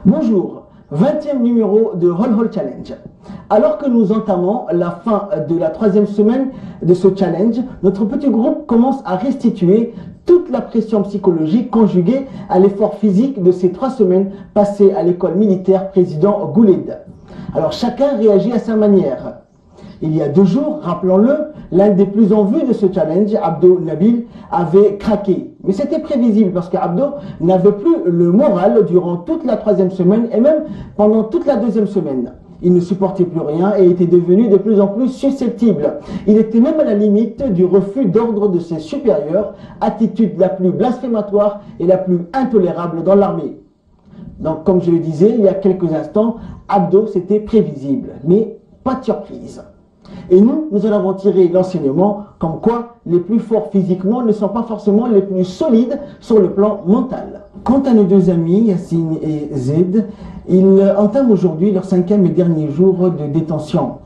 Bonjour, 20e numéro de Hol Hol Challenge. Alors que nous entamons la fin de la 3e semaine de ce challenge, notre petit groupe commence à restituer toute la pression psychologique conjuguée à l'effort physique de ces 3 semaines passées à l'école militaire président Gouled. Alors chacun réagit à sa manière. Il y a 2 jours, rappelons-le, l'un des plus en vue de ce challenge, Abdo Nabil, avait craqué. Mais c'était prévisible parce qu'Abdo n'avait plus le moral durant toute la 3e semaine et même pendant toute la 2e semaine. Il ne supportait plus rien et était devenu de plus en plus susceptible. Il était même à la limite du refus d'ordre de ses supérieurs, attitude la plus blasphématoire et la plus intolérable dans l'armée. Donc, comme je le disais il y a quelques instants, Abdo, c'était prévisible, mais pas de surprise. Et nous en avons tiré l'enseignement comme quoi les plus forts physiquement ne sont pas forcément les plus solides sur le plan mental. Quant à nos 2 amis, Yassine et Zed, ils entament aujourd'hui leur 5e et dernier jour de détention.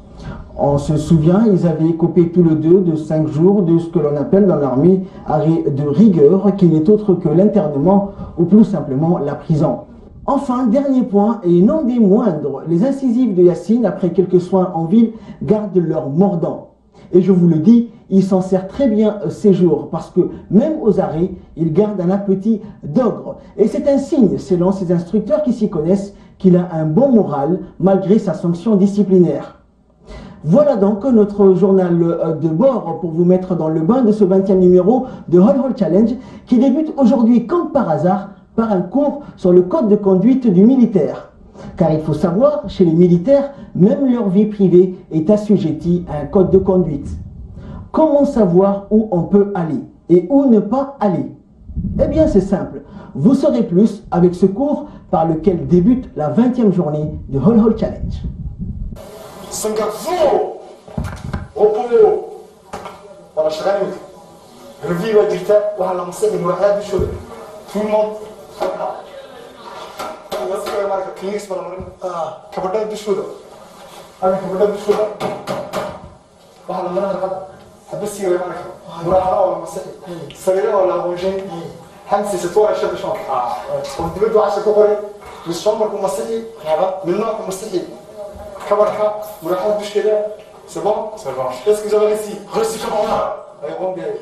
On se souvient, ils avaient écopé tous les 2 de 5 jours de ce que l'on appelle dans l'armée arrêt de rigueur, qui n'est autre que l'internement ou plus simplement la prison. Enfin, dernier point, et non des moindres, les incisives de Yassine, après quelques soins en ville, gardent leur mordant. Et je vous le dis, il s'en sert très bien ces jours, parce que même aux arrêts, il garde un appétit d'ogre. Et c'est un signe, selon ses instructeurs qui s'y connaissent, qu'il a un bon moral, malgré sa sanction disciplinaire. Voilà donc notre journal de bord pour vous mettre dans le bain de ce 20e numéro de Hol Hol Challenge, qui débute aujourd'hui, comme par hasard, par un cours sur le code de conduite du militaire. Car il faut savoir, chez les militaires, même leur vie privée est assujettie à un code de conduite. Comment savoir où on peut aller et où ne pas aller? Eh bien c'est simple, vous saurez plus avec ce cours par lequel débute la 20e journée de Hol Hol Challenge. Tout le monde. كيس ولا مرن كبدا بشوده انا كبدا بشوده waxa la marna qad habsi way marka muraha wala masixi sariira wala wajin hamsi satwa shad shon ودبدو عشان كوري بالشمر كمسيحي من نوع كمسيحي كبرها مراحه بش كده سبون est-ce que j'avais ici رسي كمان ايوه بيه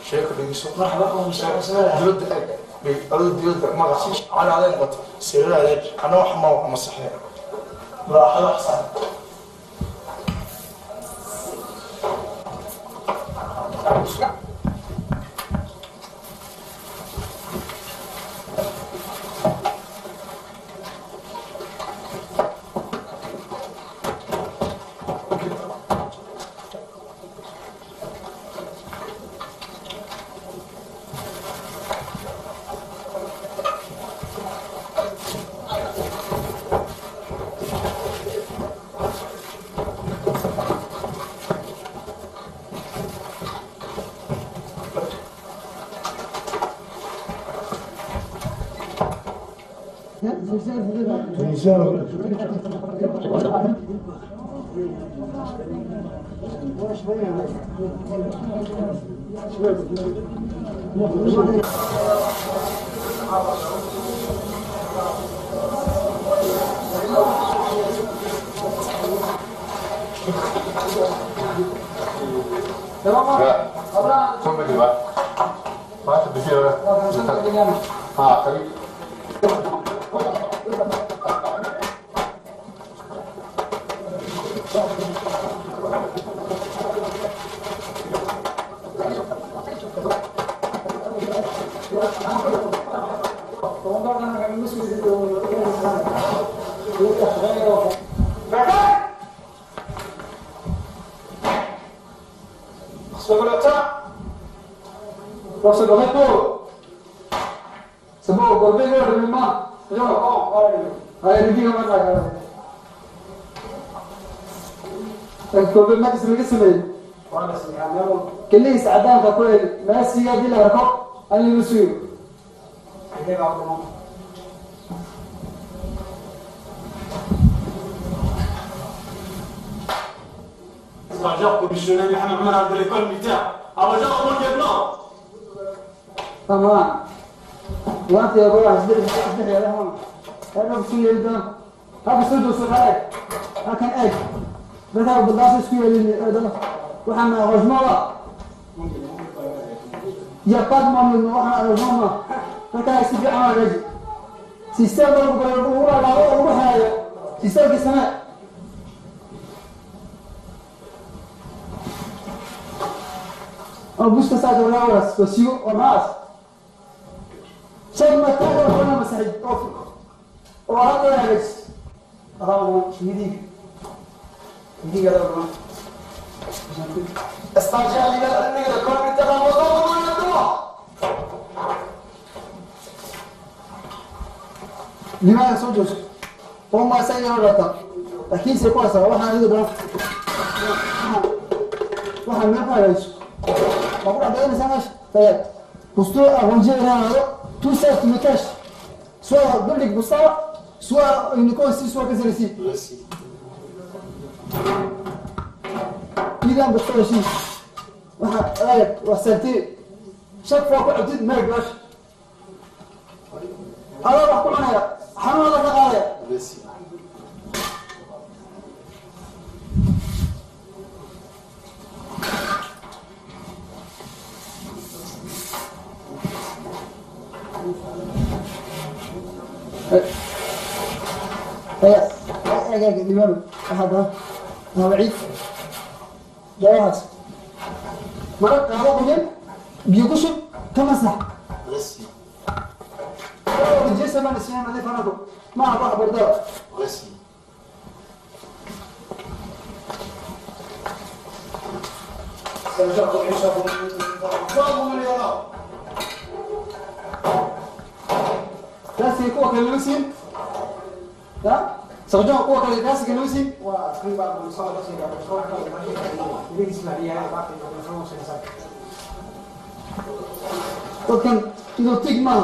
شيخ بيسوق مرحبا بكم بيقول مغاسيش على هذا الوقت سير عليك انا وحما مسحنا راح احسن C'est bon, on va faire le main. Allez, le dire maintenant. الكوبي ما تسمي اسمي كل اللي سعدان فكل ما سيا دي الارقام اللي مسوي استعجاب كوميشنير محمد عمر عبد الكل بتاع ابو جاب ابو جبلان تمام وانت يا ابو عزيز يا رحمه أنا بسوي هذا هذا سود وسكرك لكن إيش مثلا بالله سوي هذا وحنا غزمة يا قدم من وحنا غزمة فكان يسوي عمل رجل سيستم ولا لا وروح سيستم في السماء أبوس كساد ولا ورس وسيو وناس شيء ما تقدر ولا مسحج وهذا يا بس هذا يدي هذا والله استرجع لي أني أكون متفق وضوء من الدواء لماذا سجوش وما سيئ ولا لكن سيكون سوا وحنا نقدر وحنا نفعل بقول عندنا سامش طيب بوستو أرونجي هنا tout ça tu me caches soit dans les boussards soit une concis soit que celle-ci إذا بستوى شيء واحد وسنتين chaque fois que tu te mets gauche alors راح تقول أنا حنون الله تعالى ايه ديوانو هذا بعيد جواز مرات هذا بجد بيقص كمسح رسمي الجسم انا سيما هذه فرقه ما اروح بردار رسمي سنجرب الحساب من يرى لا سيكون كلوسين لا سرجع قوة الناس كلوسين وأخيرا بعد المصادرة وكان إذا تجمع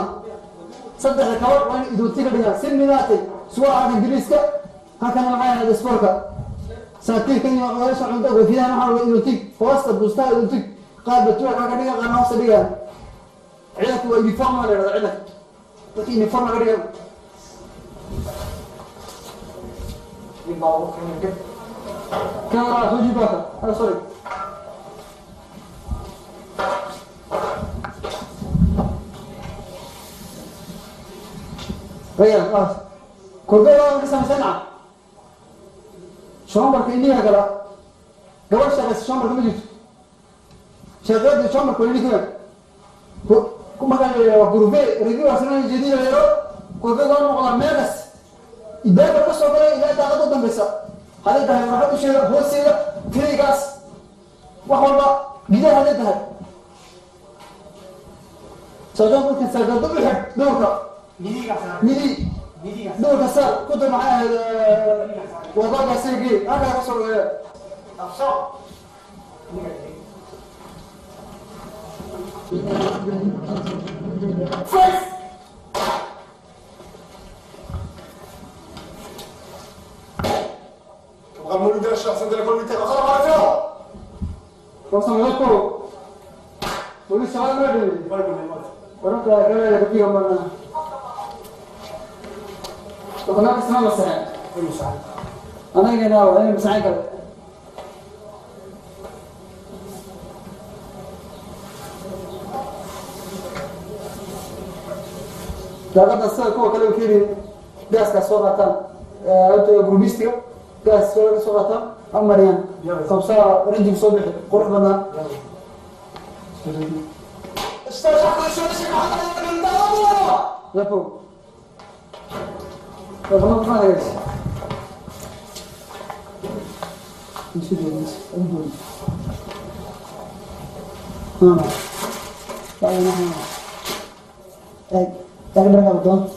صدق الكور وين إذا تجمع سلمياتي سواء عن إنجليزك هكذا معايا هذا سبوركا ساتي كان يعيش عندك وفيها نحن إذا تج فوسط بوسطة إذا تج قاد بتوع كذا قناة صديقة عيلك ويفهم ولا عيلك لكن يفهم غير كاميرا توجي باكا هذا سوري غير خلاص كوربيلا قسم سنعة شلون برك إني هكذا قبل شغل شلون برك مجلس شغلت شلون برك إني كذا كم كان كوربي ريديو أصلاً جديد غيره كوربي قالوا والله ميرس إذا بس وقال إذا تأخذوا دم بس هذا ده راح تشيل هو سيل فري غاز وحولا جدا هذا ده سجاد ممكن سجاد ده بيحب دورك ميدي دورك سال كنت معاه وضع سيرجي هذا يوصل أفصل فايز غمو لي دير الشخص ندير كل ميتين اخر مره فيها وصل لكم ولي سؤال ما ادري ورحت كذا كثير من هناك اسمها مساعد انا هنا انا مساعد لقد أصلا كوا كلام كثير داس كسوغة جروبيستيو داس كسوغة أمريان خمسة رنجي بصبح قرب لنا استرجع كل شيء شيء حتى من دابو يفو فما ما هيش نشوف الناس أنظر لا نحن لكن مركب الدون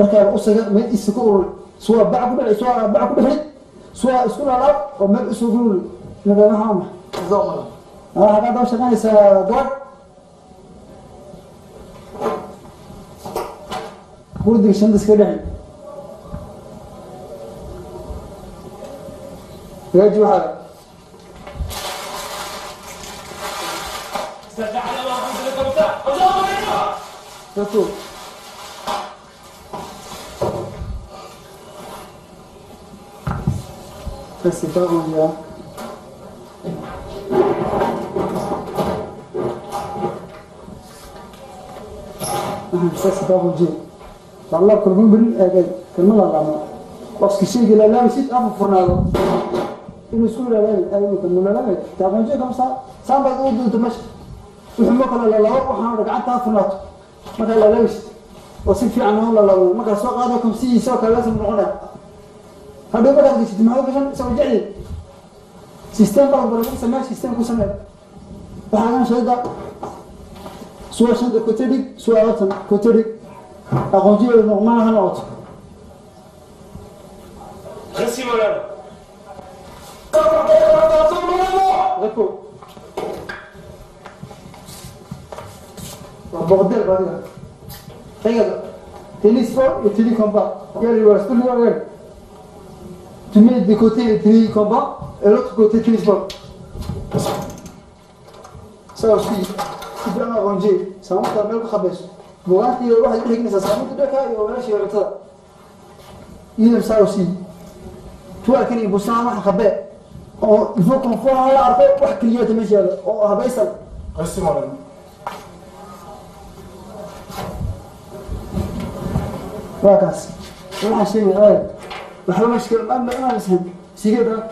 مركب أسرة من السكور سواء بعقول سواء بعقول بحد سواء سكور على ومن السكور نبغى نحام زمان هذا ده شغال يسدور بودي شندس كده يجوا هذا استرجع على واحد من الكبتة وجاء مريض شوفوا Ça, c'est pas arrangé. Hein. Ça, c'est pas arrangé. Allah, quand vous voulez, comment la lame? Parce que si la lame ici, ah, vous fournez. Il me saoule la lame, comme la lame, t'as arrangé comme ça. Ça va être de match. وحنا كنا لا وحنا رجعتها في النط ما كان لا ليش وصير في عنه ولا لا ما كان سوق هذا كم سي سوق لازم نروحنا هذا بدك تجمعوا عشان تسوي جعل سيستم بقى بقول سماه سيستم كو سماه فحنا شهاده سواء شهاده كوتيري سواء كوتيري arrangé normalement هنا اوت غسي مولانا ريبو bordel, regarde. Regarde. Télésport et télécombat. Regarde, il reste tout le monde. Tu mets de côté le télécombat et l'autre côté télésport. Ça aussi, c'est bien arrangé. Ça monte à même khabes. Bon, il y a un qui ça monte de cas, il y a un qui va ça. Il aime ça aussi. Toi, quand il bosse à khabes, il faut qu'on fasse la arbre pour qu'il y ait des messieurs. Oh, habay ça. غسي مولانا واكاس ولا شيء غير وحنا مشكل ما نسهل سيجدا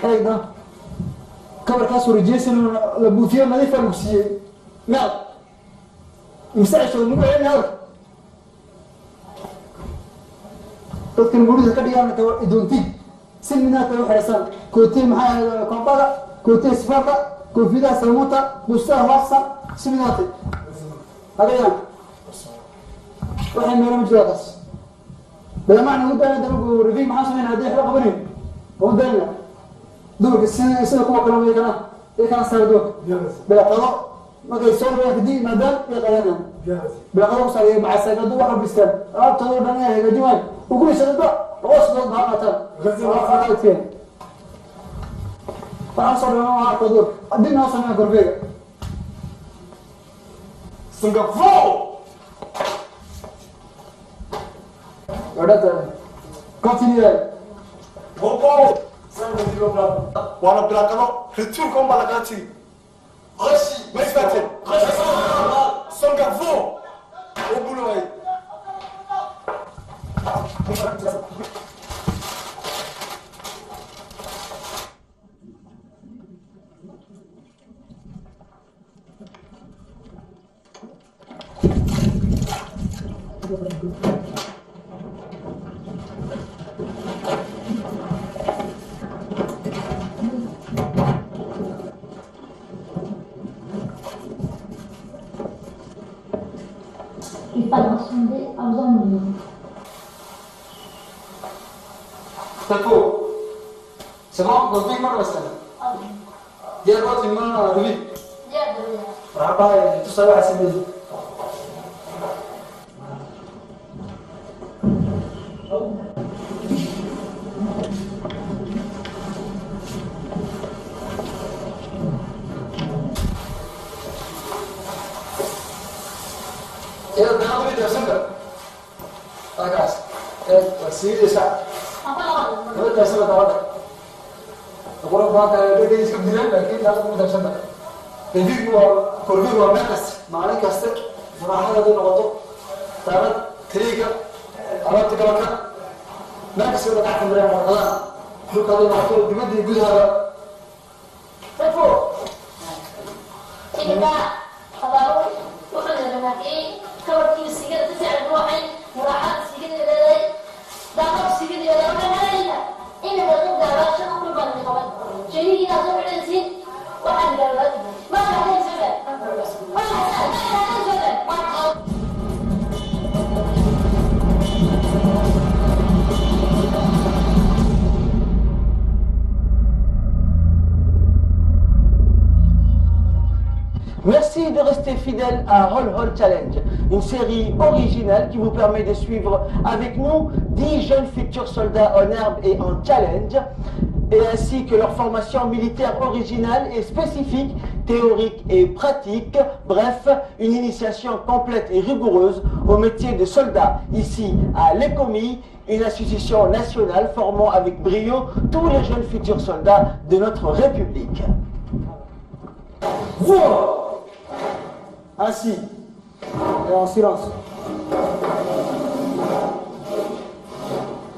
ايضا كبر كاس ورجيس لبوثيه نظيفه المكسيه نعم مساعد شو نقول عين هذا تذكر نقول ذكر ديانا تو دونتي سمينا تو حرسان كوتي معايا كومبالا كوتي سفاقه كوفيدا سموتا بوستا واسا سميناتي هذا يعني وحنا ما نمجلس بلا معنى ودنا دمو رفيق ما حاسين هذه حلقه بنين ودنا دورك السنه كما كانوا كان كان صار دور بلا قضاء ما كان يصير ولا دي ما دام يقينا بلا قضاء صار مع السنه دو واحد بيستان رابط دور بنا يا جماعه وكل سنه وصل ضغطه غزي فين فاصل انا عارف دور قدمنا وصلنا غرفه سنغافور Continue. Repos. Voilà, Blacano. Retour comme Balagati. Réchi. Respectez. Sangavo. Au boulot. Il fallait sonder à zone. Taco. C'est bon, on vient pas rester. Il y a d'autres humains à lui. Rabat, tout ça va à ses maisons. يلا بناخد فيديو سنة ركز سيدي ساعة نبدأ سنة تواضع أقول بعد بدي يسكب دينار لكن لا نبدأ سنة الفيديو كل فيديو مركز معلك أستك مراحلة دون غطو تعرف تريكا عرفت كلامك مركز ولا تحت مريم مرحلة شو كذا معطول بمدي يقول هذا تفو إذا خبروا وحنا لكن كورتي السجن تسعد روحي وراحت السجن لدي دخل السجن لدي ولا إن الغد عشان كل بند قبل شيء يناسب الإنسان وحنا لدي ما حد يسمع ما حد يسمع Merci de rester fidèle à Roll Roll Challenge, une série originale qui vous permet de suivre avec nous 10 jeunes futurs soldats en herbe et en challenge, et ainsi que leur formation militaire originale et spécifique théorique et pratique, bref, une initiation complète et rigoureuse au métier de soldat ici à l'ECOMI, une association nationale formant avec brio tous les jeunes futurs soldats de notre République. Voilà. Assis et en silence.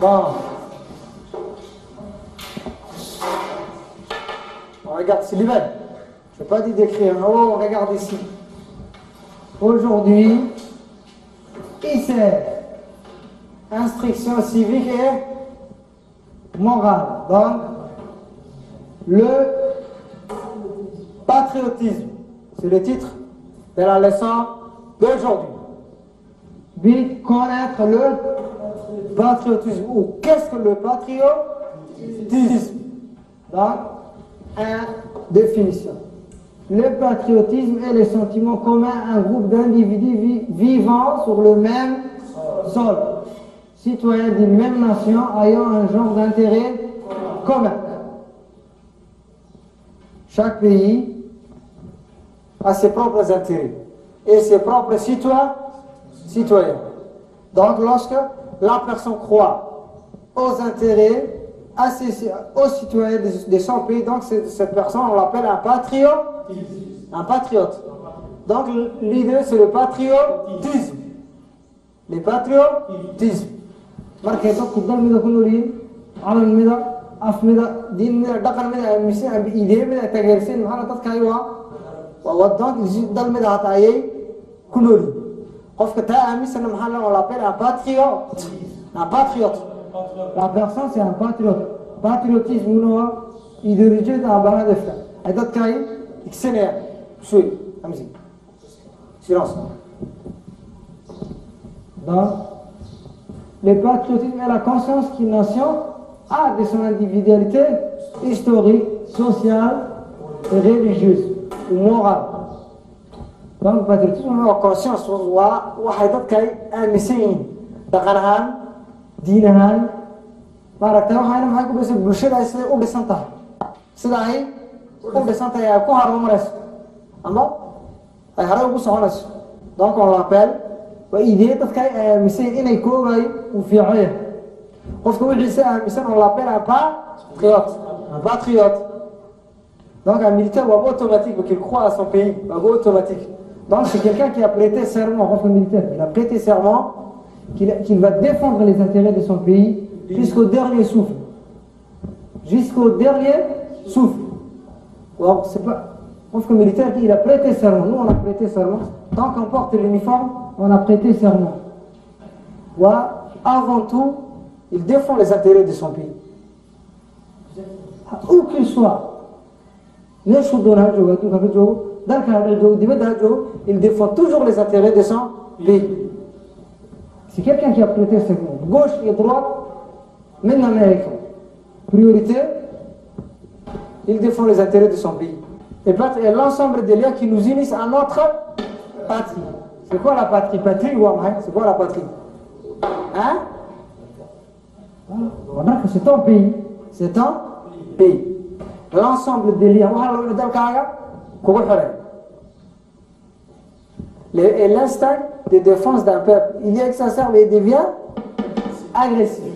Bon. On regarde, c'est l'hiver. Je n'ai pas dit d'écrire. Oh, regarde ici. Aujourd'hui, ici, instruction civique et morale. Donc, le patriotisme, c'est le titre de la leçon d'aujourd'hui. Puis, connaître le patriotisme. Ou qu'est-ce que le patriotisme? Donc, définition. Le patriotisme est le sentiment commun à un groupe d'individus vivant sur le même sol, citoyens d'une même nation ayant un genre d'intérêt commun. Chaque pays a ses propres intérêts et ses propres citoyens. Donc lorsque la personne croit aux intérêts, aux citoyens de son pays, donc cette personne, on l'appelle un patriote. Un patriote. Donc l'idée, c'est le patriotisme. Le patriotisme. Marquez donc que dans le milieu, على المدى أفمدى دين مدى دقن مدى مسيح بإيديه مدى تجرسين محنا تذكروا وودانك dans le milieu هتاعي كلوري قف كتاع مسنا محنا on l'appelle un patriote. Un patriote. La personne, c'est un patriote. Patriotisme, nous, idéologie dans la de faire. Et d'autres cas, il s'énerve. Suis, la musique. Silence. Donc, le patriotisme est la conscience qu'une nation a de son individualité historique, sociale et religieuse ou morale. Donc, le patriotisme, on a conscience. waxay dadka aaminsan yihiin dhaqan ahaan diin ahaan maaragtay waxayna maxay ku dhisay bulshada ay siday u dhisan tahay sida ay u dhisan tahay ay ku horumarayso ama ay hore ugu soconayso donc on l'appelle waa idee dadka ay aaminsan inay koogayo uu fiican yahay qofka wixiisa aaminsan on l'appelle un patriote donc un militaire waa automatique parce qu'il croit à son pays waa automatique. Donc c'est quelqu'un qui a prêté serment, enfin militaire, il a prêté serment qu'il va défendre les intérêts de son pays jusqu'au dernier souffle. Jusqu'au dernier souffle. Alors c'est pas, enfin militaire, il a prêté serment, nous on a prêté serment. Tant qu'on porte l'uniforme, on a prêté serment. Avant tout, il défend les intérêts de son pays. Où qu'il soit, il défend toujours les intérêts de son pays. C'est quelqu'un qui a prêté serment, gauche et droite, même américain. Priorité, il défend les intérêts de son pays. Et l'ensemble des liens qui nous unissent à notre patrie. C'est quoi la patrie? Patrie ou c'est quoi la patrie? Hein? Voilà, c'est ton pays. C'est ton pays. L'ensemble des liens. Et l'instinct de défense d'un peuple, il y exacerbe et devient agressif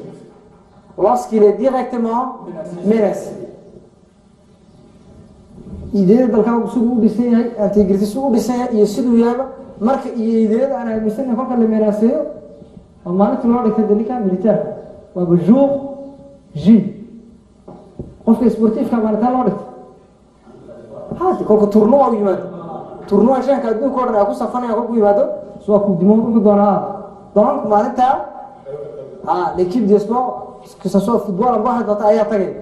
lorsqu'il est directement menacé. Idée dalka uu dhisay yahay integritis uu dhisay iyo sidoo yaaba marka iyo ideeda aan aaminsan kolka la meerasayo oo maalinta loo dhigtay dalka militaire waa jour J qofka sportifka maalinta loo dhigtay haddii kolka tournoi u yimaado tournoi shanka adduunka oo dhan ay ku safanayaan kolku yimaado soo ku dimo ugu doonaa donc maalinta l'équipe de sport que ce soit football ou waxa doonta ayaa tagay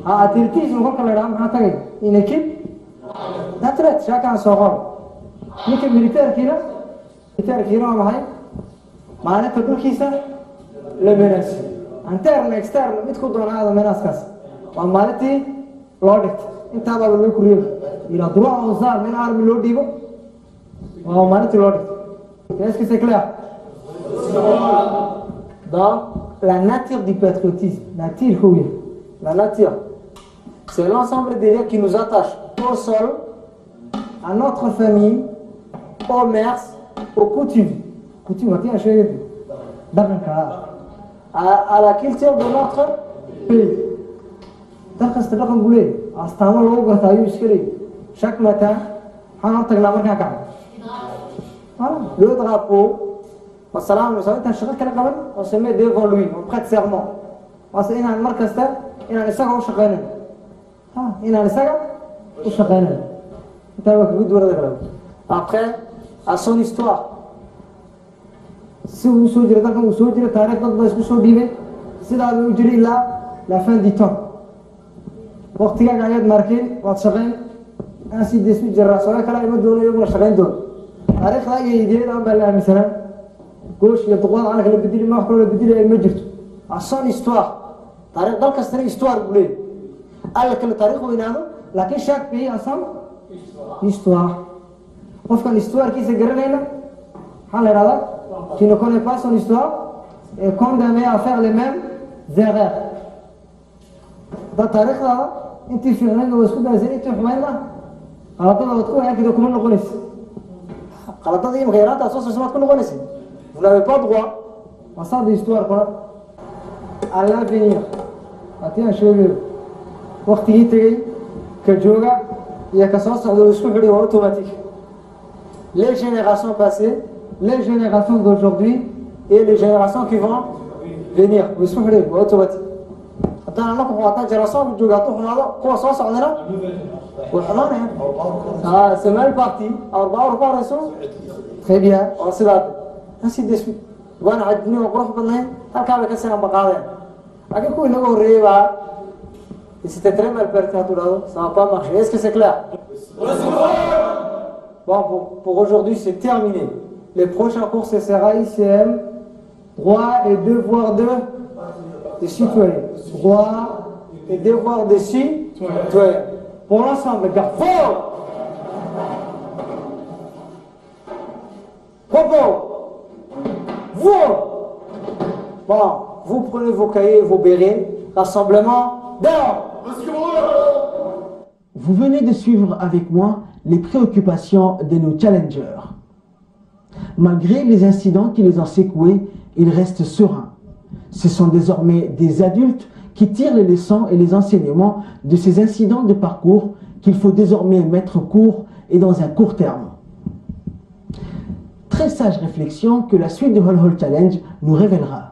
athlétisme kolka la yiraahdo maxaa tagay une équipe d'athlètes chacun son rôle ninka militaire-kiina waa maxay maalinta dhulkiisa la menace interne externe mid ku doonaada menaskaas waa maalintii loo dhigtay intaaba loo kuriyay ila droit aux armes in arme loo dhiibo waa maalintii loo dhigtay est-ce que c'est clair? Donc la nature du patriotisme, la nature, c'est l'ensemble des liens qui nous attachent au sol, à notre famille, aux mœurs, aux coutumes. Coutumes, à la culture de notre pays. Chaque matin, le drapeau, on se met devant lui, on prête serment. Après, à son histoire. Si vous souhaitez c'est la fin du temps. Portugal a marqué, ainsi de suite, gauche, il y a droit, à son histoire. C'est une histoire. Alors que le tarikh, chaque pays a son histoire. Sauf qu'une histoire qui se grève, qui ne connaît pas son histoire, est condamné à faire les mêmes erreurs. Dans le tarikh, انت في غنى واسكت زي انت حماينا غلطات وتكون هيك كمان نقولس غلطات دي مغيرات اساس ما تكون نقولس vous n'avez pas droit à ça d'histoire quoi à l'avenir atiya sheegay waqtigii tagay ka jooga iyo ka soo socda isku xidhay waa automatique les générations passées les générations d'aujourd'hui et les générations qui vont venir isku xidhay waa automatique c'est mal parti. Très bien, on se l'a ainsi de suite. C'était très mal parti, ça n'a pas marché. Est-ce que c'est clair? Bon, pour aujourd'hui, c'est terminé. Les prochains cours, ce sera ICM, droit et devoir des citoyens. Droit et devoir des citoyens. Pour l'ensemble, les gars, fort! Propos! Vous! Bon, vous prenez vos cahiers et vos bérets. Rassemblement, dehors! Vous venez de suivre avec moi les préoccupations de nos challengers. Malgré les incidents qui les ont secoués, ils restent sereins. Ce sont désormais des adultes qui tirent les leçons et les enseignements de ces incidents de parcours qu'il faut désormais mettre court et dans un court terme. Très sage réflexion que la suite de Hol Hol Challenge nous révélera.